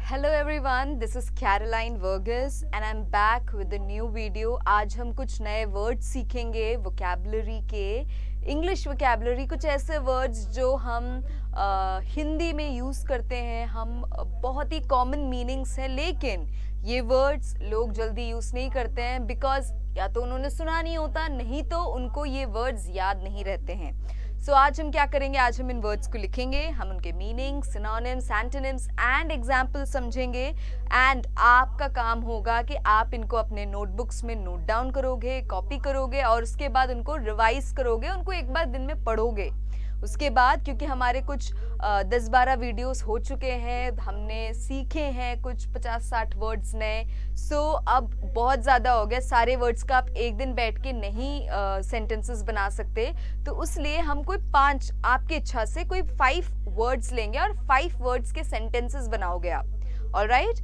Hello everyone, this is Caroline Vargas and I am back with a new video. आज हम कुछ नए words सीखेंगे वोकैबुलरी के, इंग्लिश वोकैबुलरी, कुछ ऐसे वर्ड्स जो हम हिंदी में यूज़ करते हैं। हम बहुत ही कॉमन मीनिंग्स हैं, लेकिन ये वर्ड्स लोग जल्दी यूज़ नहीं करते हैं बिकॉज या तो उन्होंने सुना नहीं होता, नहीं तो उनको ये वर्ड्स याद नहीं रहते हैं। सो आज हम क्या करेंगे, आज हम इन वर्ड्स को लिखेंगे, हम उनके meaning, synonyms, antonyms and example समझेंगे। एंड आपका काम होगा कि आप इनको अपने नोटबुक्स में नोट डाउन करोगे, कॉपी करोगे और उसके बाद उनको रिवाइज करोगे, उनको एक बार दिन में पढ़ोगे। उसके बाद क्योंकि हमारे कुछ 10-12 वीडियोस हो चुके हैं, हमने सीखे हैं कुछ 50-60 वर्ड्स नए। सो अब बहुत ज़्यादा हो गया, सारे वर्ड्स का आप एक दिन बैठ के नहीं सेंटेंसेस बना सकते। तो इसलिए हम कोई 5, आपकी इच्छा से कोई 5 वर्ड्स लेंगे और 5 वर्ड्स के सेंटेंसेस बनाओगे आप। ऑलराइट,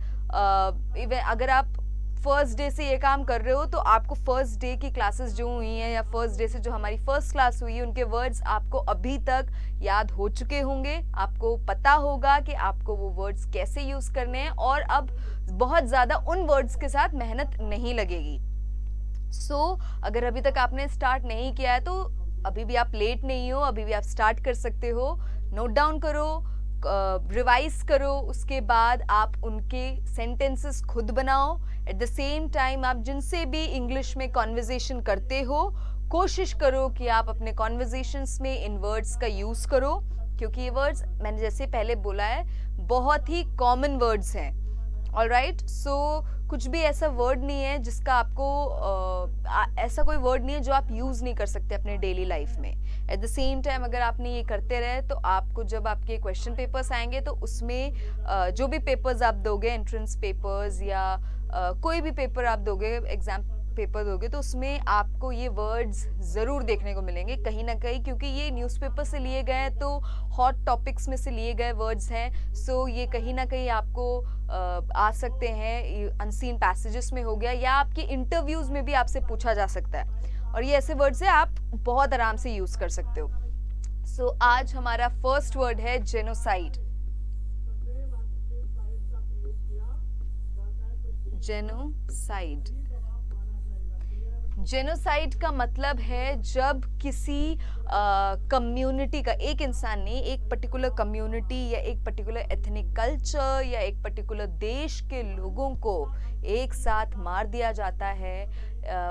अगर आप फर्स्ट डे से ये काम कर रहे हो तो आपको फर्स्ट डे की क्लासेस जो हुई हैं या फर्स्ट डे से जो हमारी फर्स्ट क्लास हुई है उनके वर्ड्स आपको अभी तक याद हो चुके होंगे। आपको पता होगा कि आपको वो वर्ड्स कैसे यूज़ करने हैं और अब बहुत ज़्यादा उन वर्ड्स के साथ मेहनत नहीं लगेगी। सो अगर अभी तक आपने स्टार्ट नहीं किया है तो अभी भी आप लेट नहीं हो, अभी भी आप स्टार्ट कर सकते हो। नोट डाउन करो, रिवाइज करो, उसके बाद आप उनके सेंटेंसेस खुद बनाओ। एट द सेम टाइम आप जिनसे भी इंग्लिश में कॉन्वर्जेशन करते हो, कोशिश करो कि आप अपने कॉन्वर्जेशंस में इन वर्ड्स का यूज़ करो, क्योंकि ये वर्ड्स मैंने जैसे पहले बोला है बहुत ही कॉमन वर्ड्स हैं। ऑलराइट, सो कुछ भी ऐसा वर्ड नहीं है जिसका आपको ऐसा कोई वर्ड नहीं है जो आप यूज़ नहीं कर सकते अपने डेली लाइफ में। एट द सेम टाइम अगर आपने ये करते रहे तो आपको जब आपके क्वेश्चन पेपर्स आएंगे तो उसमें जो भी पेपर्स आप दोगे, एंट्रेंस पेपर्स या कोई भी पेपर आप दोगे, एग्जाम पेपर दोगे, तो उसमें आपको ये वर्ड्स ज़रूर देखने को मिलेंगे कहीं ना कहीं, क्योंकि ये न्यूज़पेपर से लिए गए हैं तो हॉट टॉपिक्स में से लिए गए वर्ड्स हैं। सो ये कहीं ना कहीं आपको आ सकते हैं, अनसीन पैसेजेस में हो गया या आपके इंटरव्यूज़ में भी आपसे पूछा जा सकता है, और ये ऐसे वर्ड्स हैं आप बहुत आराम से यूज़ कर सकते हो। सो आज हमारा फर्स्ट वर्ड है जेनोसाइड। जेनोसाइड, जेनोसाइड का मतलब है जब किसी कम्युनिटी का, एक इंसान ने एक पर्टिकुलर कम्युनिटी या एक पर्टिकुलर एथनिक कल्चर या एक पर्टिकुलर देश के लोगों को एक साथ मार दिया जाता है,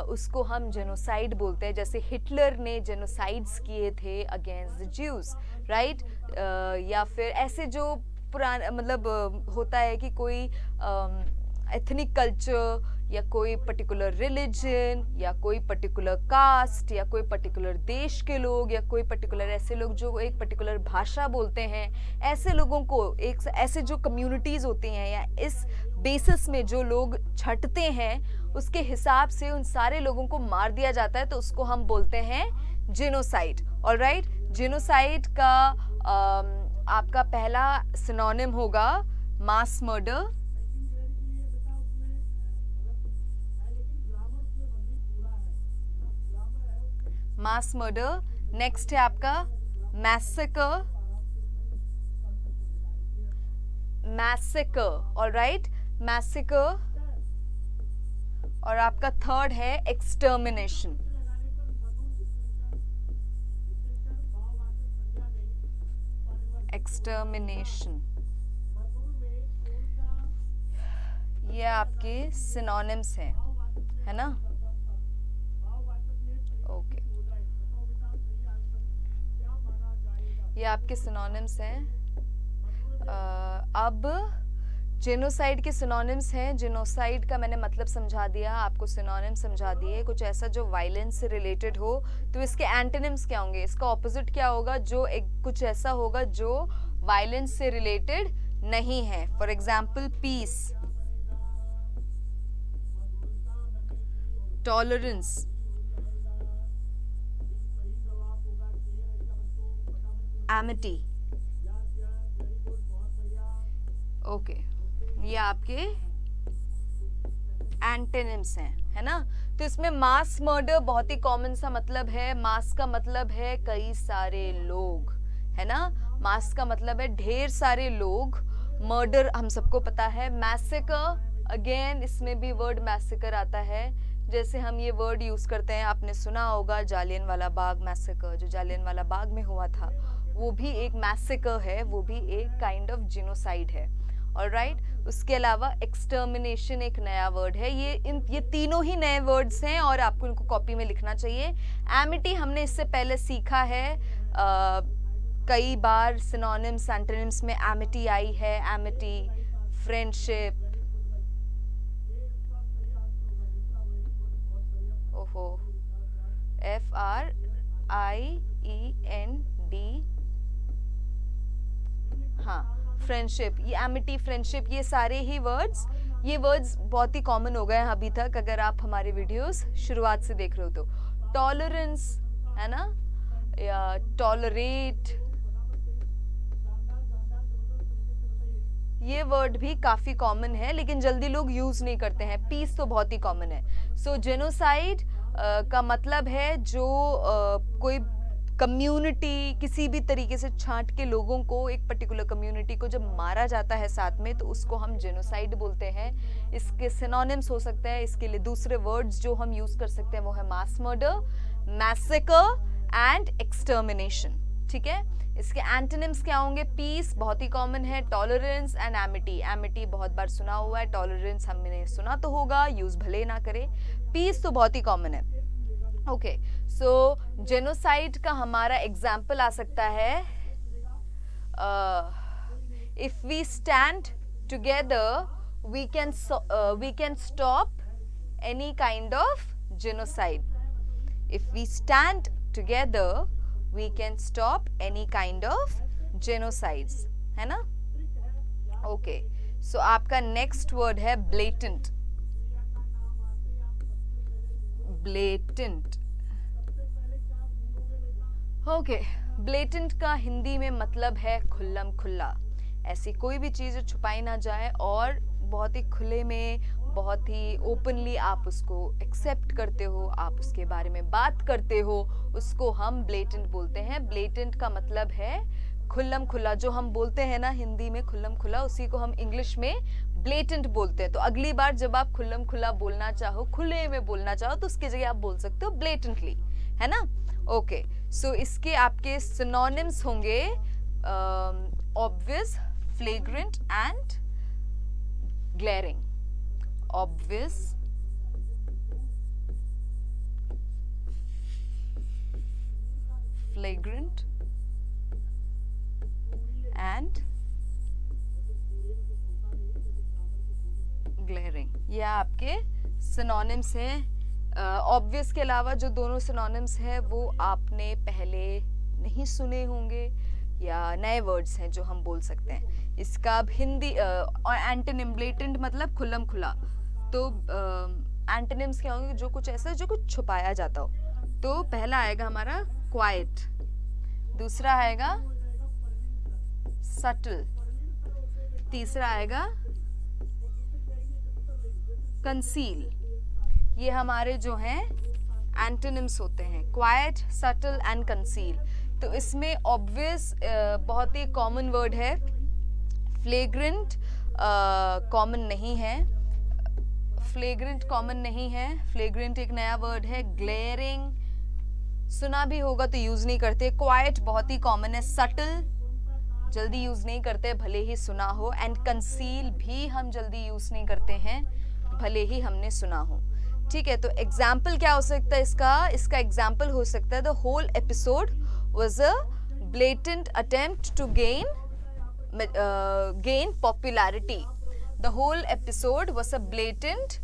उसको हम जेनोसाइड बोलते हैं। जैसे हिटलर ने जेनोसाइड्स किए थे अगेंस्ट द ज्यूज, राइट। या फिर ऐसे जो पुराना मतलब होता है कि कोई एथनिक कल्चर या कोई पर्टिकुलर रिलीजन या कोई पर्टिकुलर कास्ट या कोई पर्टिकुलर देश के लोग या कोई पर्टिकुलर ऐसे लोग जो एक पर्टिकुलर भाषा बोलते हैं, ऐसे लोगों को, एक ऐसे जो कम्युनिटीज़ होती हैं या इस बेसिस में जो लोग छटते हैं उसके हिसाब से उन सारे लोगों को मार दिया जाता है, तो उसको हम बोलते हैं जेनोसाइड। ऑलराइट, जेनोसाइड का आपका पहला सिनोनिम होगा mass murder. Mass murder. Next है आपका मैसेकर, मैसेकर, ऑलराइट, मैसेकर। और आपका थर्ड है एक्सटर्मिनेशन। एक्सटर्मिनेशन, ये आपके सिनोनिम्स हैं, है ना। ओके, ये आपके सिनोनिम्स हैं। अब जेनोसाइड के सिनोनिम्स हैं। जेनोसाइड का मैंने मतलब समझा दिया, आपको सिनोनिम समझा दिए। कुछ ऐसा जो वायलेंस से रिलेटेड हो, तो इसके एंटोनिम्स क्या होंगे, इसका ऑपोजिट क्या होगा, जो एक कुछ ऐसा होगा जो वायलेंस से रिलेटेड नहीं है। For example peace, tolerance, amity. Okay, ये आपके एंटोनिम्स हैं, है ना। तो इसमें मास मर्डर बहुत ही कॉमन सा मतलब है। मास का मतलब है कई सारे लोग, है ना। मास का मतलब है ढेर सारे लोग। मर्डर हम सबको पता है। मैसेकर, अगेन इसमें भी वर्ड मैसेकर आता है। जैसे हम ये वर्ड यूज करते हैं, आपने सुना होगा जालियनवाला बाग मैसेकर, जो जालियनवाला बाग में हुआ था, वो भी एक मैसेकर है, वो भी एक काइंड ऑफ जिनोसाइड है। ऑलराइट, उसके अलावा एक्सटर्मिनेशन एक नया वर्ड है। ये तीनों ही नए वर्ड्स हैं और आपको इनको कॉपी में लिखना चाहिए। एमिटी हमने इससे पहले सीखा है, कई बार सिनोनिम्स एंटोनिम्स में एमिटी आई है। एमिटी, फ्रेंडशिप, ओहो, FRIEND, हाँ, फ्रेंडशिप, ये एमिटी, फ्रेंडशिप, ये सारे ही वर्ड्स, ये वर्ड्स बहुत ही कॉमन हो गए हैं अभी तक, अगर आप हमारे वीडियोस शुरुआत से देख रहे हो तो। टॉलरेंस है ना, या टॉलरेट, ये वर्ड भी काफी कॉमन है लेकिन जल्दी लोग यूज नहीं करते हैं। पीस तो बहुत ही कॉमन है। सो जेनोसाइड का मतलब है जो कोई कम्युनिटी किसी भी तरीके से छांट के लोगों को, एक पर्टिकुलर कम्युनिटी को जब मारा जाता है साथ में, तो उसको हम जेनोसाइड बोलते हैं। इसके सिनोनिम्स हो सकते हैं, इसके लिए दूसरे वर्ड्स जो हम यूज कर सकते हैं वो है mass murder, massacre and extermination. ठीक है, इसके एंटोनिम्स क्या होंगे? पीस बहुत ही कॉमन है, टॉलरेंस एंड एमिटी। एमिटी बहुत बार सुना हुआ है, टॉलरेंस हमने सुना तो होगा, यूज भले ना करे। पीस तो बहुत ही कॉमन है। ओके, सो जेनोसाइड का हमारा एग्जाम्पल आ सकता है, if we stand together we can stop any kind of genocide. If we stand together we can stop any kind of genocides, है ना? Okay, so आपका next word है blatant. Blatant. Okay, blatant का हिंदी में मतलब है खुल्लम खुल्ला। ऐसी कोई भी चीज़ छुपाई ना जाए और बहुत ही खुले में, बहुत ही ओपनली आप उसको एक्सेप्ट करते हो, आप उसके बारे में बात करते हो, उसको हम ब्लेटेंट बोलते हैं। ब्लेटेंट का मतलब है खुल्लम खुल्ला। जो हम बोलते हैं ना हिंदी में खुल्लम खुल्ला, उसी को हम इंग्लिश में ब्लेटेंट बोलते हैं। तो अगली बार जब आप खुल्लम खुल्ला बोलना चाहो, खुले में बोलना चाहो, तो उसकी जगह आप बोल सकते हो ब्लेटेंटली, है ना? ओके, सो इसके आपके सिनोनिम्स होंगे obvious, flagrant and glaring. Obvious, flagrant and glaring, ये आपके सिनोनिम्स हैं। ऑब्वियस के अलावा जो दोनों सिनोनिम्स हैं वो आपने पहले नहीं सुने होंगे या नए वर्ड्स हैं जो हम बोल सकते हैं। इसका अब हिंदी और एंटोनिम, ब्लेटेंट मतलब खुल्लम खुला, तो एंटोनिम्स क्या होंगे? जो कुछ ऐसा जो कुछ छुपाया जाता हो। तो पहला आएगा हमारा क्वाइट, दूसरा आएगा सटल, तीसरा आएगा कंसील। ये हमारे जो हैं एंटोनिम्स होते हैं, क्वाइट, सटल एंड कंसील। तो इसमें ऑब्वियस बहुत ही कॉमन वर्ड है, फ्लेग्रेंट कॉमन नहीं है, फ्लेग्रेंट कॉमन नहीं है, फ्लेग्रेंट एक नया वर्ड है। ग्लेयरिंग सुना भी होगा तो यूज नहीं करते। क्वाइट बहुत ही कॉमन है। सटल जल्दी यूज नहीं करते भले ही सुना हो, एंड कंसील भी हम जल्दी यूज नहीं करते हैं भले ही हमने सुना हो। ठीक है, तो एग्जाम्पल क्या हो सकता है इसका एग्जाम्पल हो सकता है the whole episode was a blatant attempt to gain popularity. The whole episode was a blatant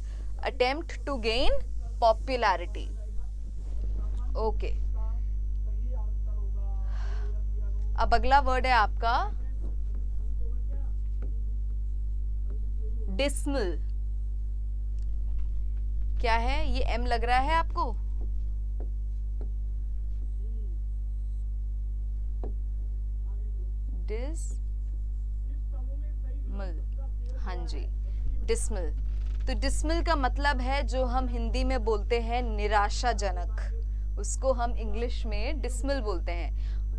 attempt to gain popularity. Okay. अब अगला वर्ड है आपका dismal. क्या है ये? M लग रहा है आपको? डिसमल, हाँ जी, डिसमल। तो डिसमल का मतलब है जो हम हिंदी में बोलते हैं निराशाजनक, उसको हम इंग्लिश में डिसमल बोलते हैं।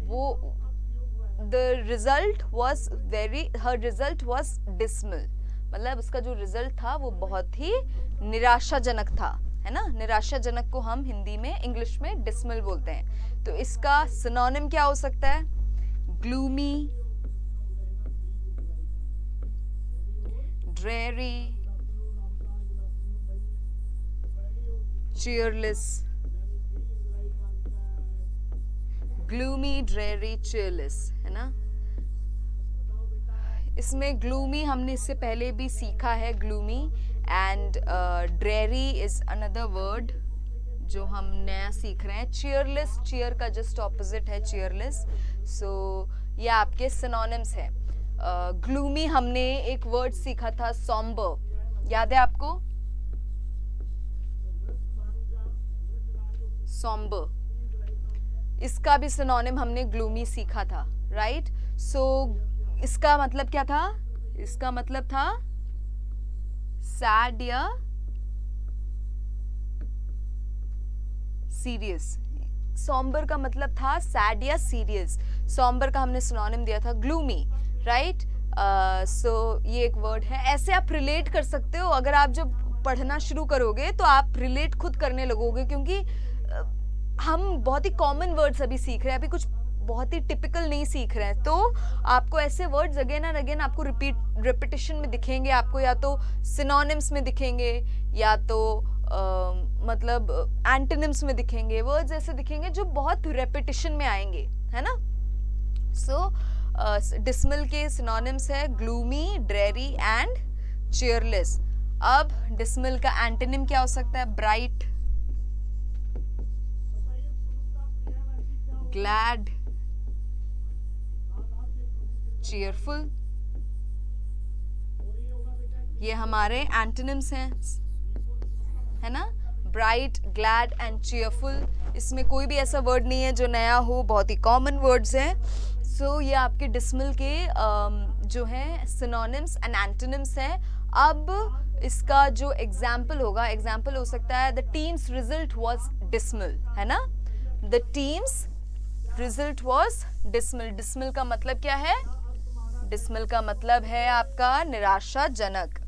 वो the result was her result was dismal, मतलब उसका जो रिजल्ट था वो बहुत ही निराशाजनक था, है ना। निराशाजनक को हम हिंदी में, इंग्लिश में डिसमल बोलते हैं। तो इसका सिनोनिम क्या हो सकता है? Gloomy, dreary, cheerless, gloomy, dreary, cheerless, है ना। इसमें gloomy हमने इससे पहले भी सीखा है, gloomy, and dreary is another word जो हम नया सीख रहे हैं। cheerless, cheer का just opposite है cheerless, so ये आपके synonyms है। gloomy हमने एक word सीखा था somber, याद है आपको? somber, इसका भी सिनोनिम हमने ग्लूमी सीखा था, राइट। सो इसका मतलब क्या था? इसका मतलब था सैड या सीरियस। सॉम्बर का मतलब था सैड या सीरियस। सॉम्बर का हमने सिनोनिम दिया था ग्लूमी, राइट। सो ये एक वर्ड है। ऐसे आप रिलेट कर सकते हो। अगर आप जब पढ़ना शुरू करोगे तो आप रिलेट खुद करने लगोगे, क्योंकि हम बहुत ही कॉमन वर्ड्स अभी सीख रहे हैं, अभी कुछ बहुत ही टिपिकल नहीं सीख रहे हैं। तो आपको ऐसे वर्ड्स अगेन एंड अगेन आपको रिपीटिशन में दिखेंगे, आपको या तो सिनोनिम्स में दिखेंगे या तो मतलब एंटोनिम्स में दिखेंगे। वर्ड्स ऐसे दिखेंगे जो बहुत रेपिटिशन में आएंगे, है ना। सो डिसमल के सिनोनिम्स है ग्लूमी, ड्रेरी एंड चीयरलेस। अब डिसमल का एंटोनिम क्या हो सकता है? ब्राइट, glad, cheerful, ये हमारे एंटोनिम्स हैं, है ना। ब्राइट, ग्लैड एंड चीयरफुल, इसमें कोई भी ऐसा वर्ड नहीं है जो नया हो, बहुत ही कॉमन वर्ड्स हैं। सो ये आपके डिसमल के जो है सिनोनिम्स एंड एंटोनिम्स हैं। अब इसका जो एग्जाम्पल होगा, एग्जाम्पल हो सकता है the teams result was dismal, है ना। The teams result was dismal. Dismal का मतलब क्या है? डिसमल का मतलब है आपका निराशाजनक।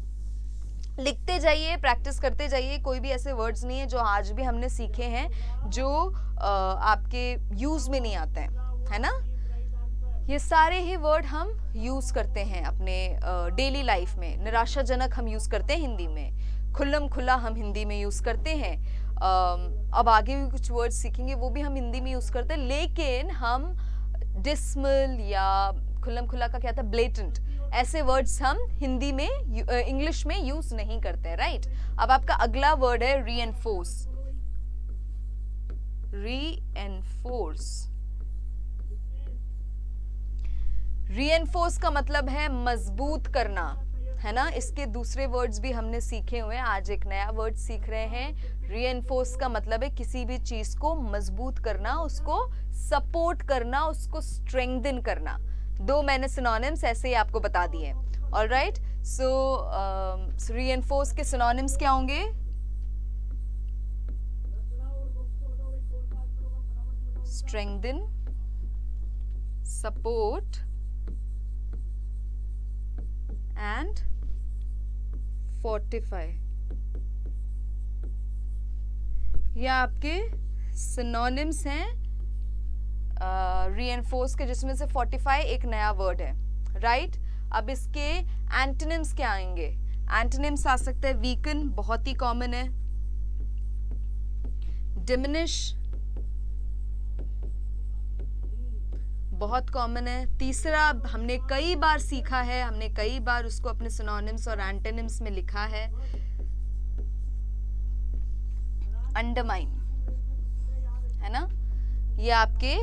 लिखते जाइए, प्रैक्टिस करते जाइए। कोई भी ऐसे वर्ड्स नहीं है जो आज भी हमने सीखे हैं जो आपके यूज में नहीं आते हैं, है ना। ये सारे ही वर्ड हम यूज करते हैं अपने डेली लाइफ में। निराशाजनक हम यूज करते हैं हिंदी में, खुल्लम खुला हम हिंदी में यूज करते हैं। अब आगे भी कुछ वर्ड सीखेंगे, वो भी हम हिंदी में यूज करते हैं, लेकिन हम डिसमल या खुल्लम खुला का क्या था, ब्लेटेंट, ऐसे वर्ड्स हम हिंदी में इंग्लिश में यूज नहीं करते, राइट। अब आपका अगला वर्ड है रीएनफोर्स। रीएनफोर्स, रीएनफोर्स का मतलब है मजबूत करना, है ना। इसके दूसरे वर्ड्स भी हमने सीखे हुए हैं, आज एक नया वर्ड सीख रहे हैं। रीएनफोर्स का मतलब है किसी भी चीज को मजबूत करना, उसको सपोर्ट करना, उसको स्ट्रेंथन करना। दो मैंने सिनोनिम्स ऐसे ही आपको बता दिए, ऑलराइट। सो रीएनफोर्स के सिनोनिम्स क्या होंगे? Strengthen, support and fortify. ये आपके सिनोनिम्स हैं रीएनफोर्स के, जिसमें से फोर्टिफाई एक नया वर्ड है, राइट। अब इसके एंटोनिम्स क्या आएंगे? एंटोनिम्स आ सकते हैं वीकन, बहुत ही कॉमन है, डिमिनिश, बहुत कॉमन है। तीसरा हमने कई बार सीखा है, हमने कई बार उसको अपने सिनोनिम्स और एंटोनिम्स में लिखा है, अंडरमाइन, है ना। ये आपके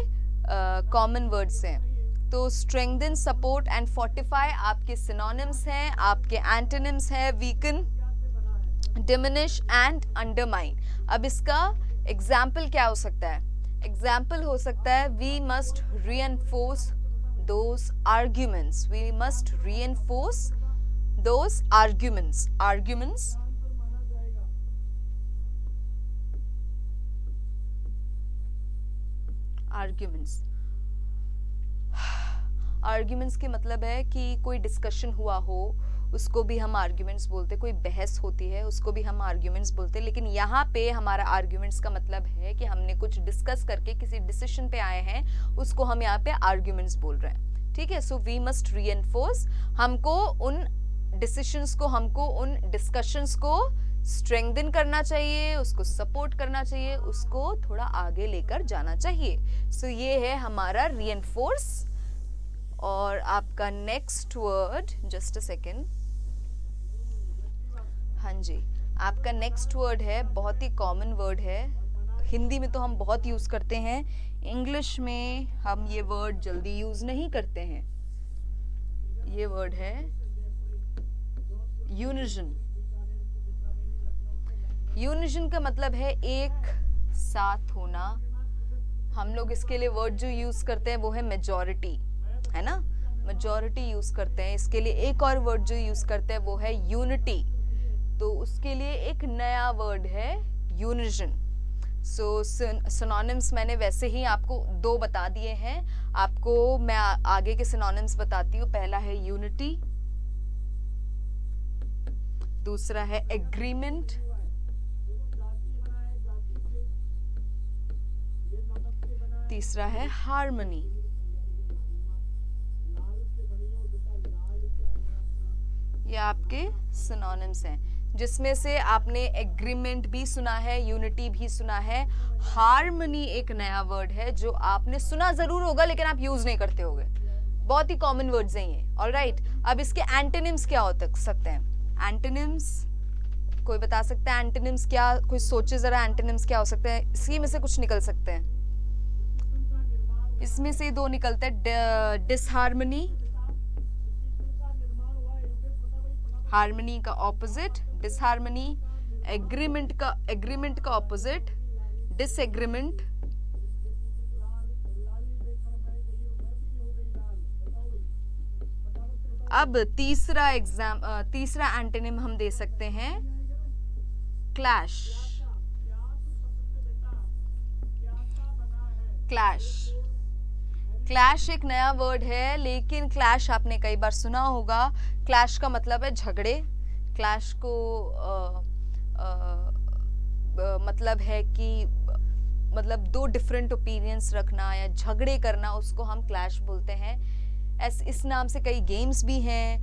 कॉमन वर्ड्स हैं। तो स्ट्रेंथन, सपोर्ट एंड फोर्टिफाई आपके सिनोनिम्स हैं। आपके एंटोनिम्स है वीकन, डिमिनिश एंड अंडरमाइन। अब इसका एग्जाम्पल क्या हो सकता है? एग्जाम्पल हो सकता है we must reinforce those arguments. We must reinforce those arguments. Arguments, arguments. Arguments के मतलब है कि कोई डिस्कशन हुआ हो, उसको भी हम आर्ग्यूमेंट्स बोलते हैं। कोई बहस होती है उसको भी हम आर्ग्यूमेंट्स बोलते हैं। लेकिन यहाँ पे हमारा आर्ग्यूमेंट्स का मतलब है कि हमने कुछ डिस्कस करके किसी डिसीजन पे आए हैं, उसको हम यहाँ पे आर्ग्यूमेंट्स बोल रहे हैं। ठीक है, सो वी मस्ट रीएनफोर्स, हमको उन डिसीजंस को, हमको उन डिस्कशंस को स्ट्रेंथन करना चाहिए, उसको सपोर्ट करना चाहिए, उसको थोड़ा आगे लेकर जाना चाहिए। सो ये है हमारा रीएनफोर्स। और आपका next word, just a second, हाँ जी, आपका नेक्स्ट वर्ड है, बहुत ही कॉमन वर्ड है, हिंदी में तो हम बहुत यूज़ करते हैं, इंग्लिश में हम ये वर्ड जल्दी यूज़ नहीं करते हैं। ये वर्ड है यूनिजन। यूनिजन का मतलब है एक साथ होना। हम लोग इसके लिए वर्ड जो यूज़ करते हैं वो है मेजॉरिटी, है ना, मेजॉरिटी यूज़ करते हैं। इसके लिए एक और वर्ड जो यूज़ करते हैं वो है यूनिटी, तो उसके लिए एक नया वर्ड है यूनिजन। सो सिनोनिम्स मैंने वैसे ही आपको 2 बता दिए हैं, आपको मैं आगे के सिनोनिम्स बताती हूँ। पहला है यूनिटी, दूसरा है एग्रीमेंट, तीसरा है हार्मनी। ये आपके सिनोनिम्स हैं, जिसमें से आपने एग्रीमेंट भी सुना है, यूनिटी भी सुना है, हार्मनी एक नया वर्ड है जो आपने सुना जरूर होगा लेकिन आप यूज नहीं करते होगे। बहुत ही कॉमन वर्ड्स हैं ये। ऑलराइट, अब इसके एंटोनिम्स क्या हो सकते हैं? एंटोनिम्स कोई बता सकता है? एंटोनिम्स क्या, कोई सोचे जरा, एंटोनिम्स क्या हो सकते हैं? इसी में से कुछ निकल सकते हैं, इसमें से 2 निकलते हैं, डिसहार्मनी, हार्मनी का ऑपोजिट डिसहार्मनी, एग्रीमेंट का ऑपोजिट डिसएग्रीमेंट, अब तीसरा एंटोनिम हम दे सकते हैं क्लैश। क्लैश एक नया वर्ड है, लेकिन क्लैश आपने कई बार सुना होगा। क्लैश का मतलब है झगड़े। क्लैश को मतलब है कि मतलब 2 डिफरेंट ओपिनियंस रखना या झगड़े करना, उसको हम क्लैश बोलते हैं। इस नाम से कई गेम्स भी हैं,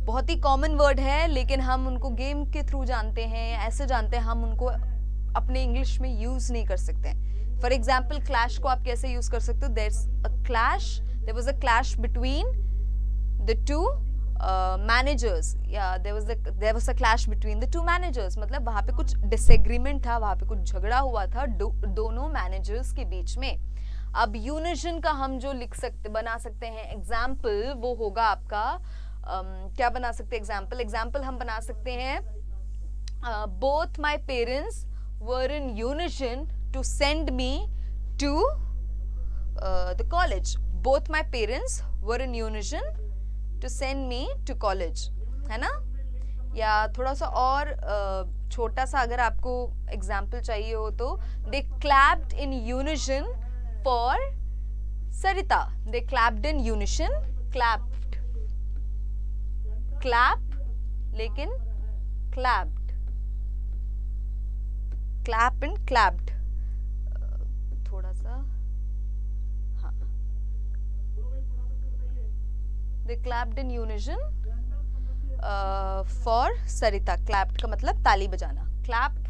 बहुत ही कॉमन वर्ड है, लेकिन हम उनको गेम के थ्रू जानते हैं, ऐसे जानते हैं, हम उनको अपने इंग्लिश में यूज नहीं कर सकते। फॉर एग्जाम्पल, क्लैश को आप कैसे यूज कर सकते हो? There was a clash between the 2 managers, या there was a clash between the 2 managers, मतलब वहां पे कुछ डिसएग्रीमेंट था, वहां पे कुछ झगड़ा हुआ था दोनों मैनेजर्स के बीच में। अब यूनिजन का हम जो बना सकते हैं एग्जाम्पल, वो होगा आपका क्या बना सकते हैं एग्जाम्पल हम बना सकते हैं, both my parents were in unison to send me to the college. Both my parents were in unison to send me to college, है ना। या थोड़ा सा और छोटा सा अगर आपको एग्जाम्पल चाहिए हो तो, they clapped in unison for Sarita. They clapped in unison. Clapped. Clap, लेकिन clapped. Clap and clapped. थोड़ा सा, हाँ. They clapped in unison for Sarita. Clapped का मतलब ताली बजाना. Clap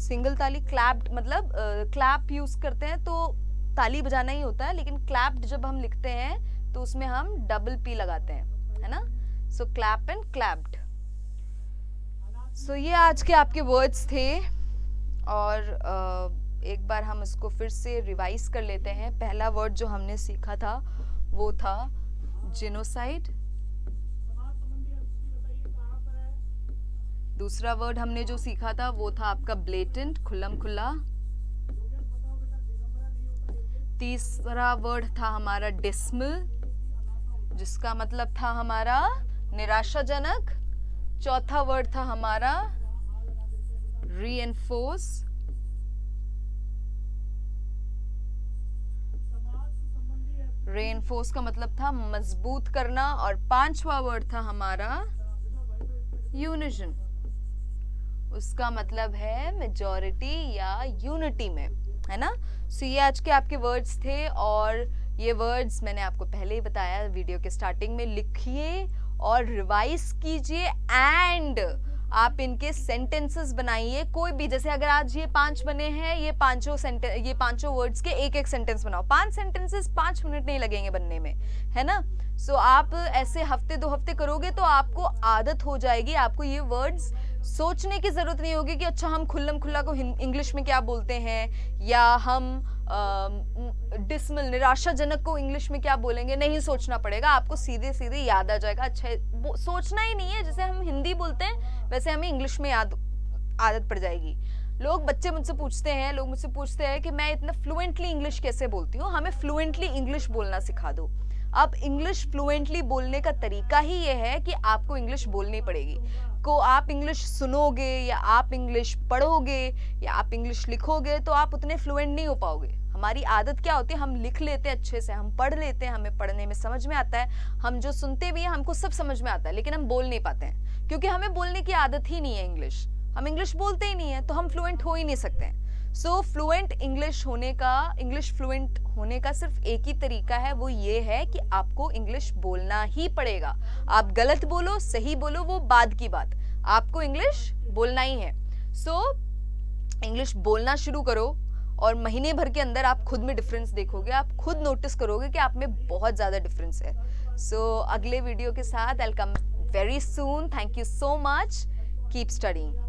सिंगल ताली, clapped मतलब clap यूज करते हैं तो ताली बजाना ही होता है, लेकिन क्लैप्ड जब हम लिखते हैं तो उसमें हम डबल पी लगाते हैं, है ना। सो क्लैप एंड क्लैप्ड। सो ये आज के आपके वर्ड्स थे, और एक बार हम इसको फिर से रिवाइज कर लेते हैं। पहला वर्ड जो हमने सीखा था वो था जेनोसाइड। दूसरा वर्ड हमने जो सीखा था वो था आपका ब्लेटेंट, खुल्लम खुल्ला। तीसरा वर्ड था हमारा डिसमल, जिसका मतलब था हमारा निराशाजनक। चौथा वर्ड था हमारा रीएनफोर्स। रेनफोर्स का मतलब था मजबूत करना, और पांचवा वर्ड था हमारा यूनिजन, उसका मतलब है मेजॉरिटी या यूनिटी में, है ना। सो ये आज के आपके वर्ड्स थे, और ये वर्ड्स मैंने आपको पहले ही बताया वीडियो के स्टार्टिंग में, लिखिए और रिवाइज कीजिए, एंड आप इनके सेंटेंसेस बनाइए। कोई भी, जैसे अगर आज ये 5 बने हैं, ये पांचों वर्ड्स के एक एक सेंटेंस बनाओ। 5 सेंटेंसेस 5 मिनट नहीं लगेंगे बनने में, है ना। सो आप ऐसे हफ्ते 2 हफ्ते करोगे तो आपको आदत हो जाएगी, आपको ये वर्ड्स सोचने की जरूरत नहीं होगी कि अच्छा हम खुल्लम खुल्ला को इंग्लिश में क्या बोलते हैं, या हम डिसमल निराशाजनक को इंग्लिश में क्या बोलेंगे। नहीं सोचना पड़ेगा, आपको सीधे सीधे याद आ जाएगा। अच्छा, सोचना ही नहीं है, जैसे हम हिंदी बोलते हैं वैसे हमें इंग्लिश में याद आदत पड़ जाएगी। बच्चे मुझसे पूछते हैं, लोग मुझसे पूछते हैं कि मैं इतना फ्लुएंटली इंग्लिश कैसे बोलती हूँ, हमें फ्लुएंटली इंग्लिश बोलना सिखा दो। अब इंग्लिश फ्लुएंटली बोलने का तरीका ही ये है कि आपको इंग्लिश बोलनी पड़ेगी। को आप इंग्लिश सुनोगे या आप इंग्लिश पढ़ोगे या आप इंग्लिश लिखोगे तो आप उतने फ्लुएंट नहीं हो पाओगे। हमारी आदत क्या होती है, हम लिख लेते हैं अच्छे से, हम पढ़ लेते हैं, हमें पढ़ने में समझ में आता है, हम जो सुनते भी हैं हमको सब समझ में आता है, लेकिन हम बोल नहीं पाते हैं क्योंकि हमें बोलने की आदत ही नहीं है इंग्लिश। हम इंग्लिश बोलते ही नहीं है तो हम फ्लुएंट हो ही नहीं सकते हैं। सो इंग्लिश फ्लुएंट होने का सिर्फ एक ही तरीका है, वो ये है कि आपको इंग्लिश बोलना ही पड़ेगा। आप गलत बोलो सही बोलो वो बाद की बात, आपको इंग्लिश बोलना ही है। इंग्लिश बोलना शुरू करो और महीने भर के अंदर आप खुद में डिफरेंस देखोगे, आप खुद नोटिस करोगे कि आप में बहुत ज़्यादा डिफरेंस है। अगले वीडियो के साथ I will come very soon. Thank you so much, keep studying.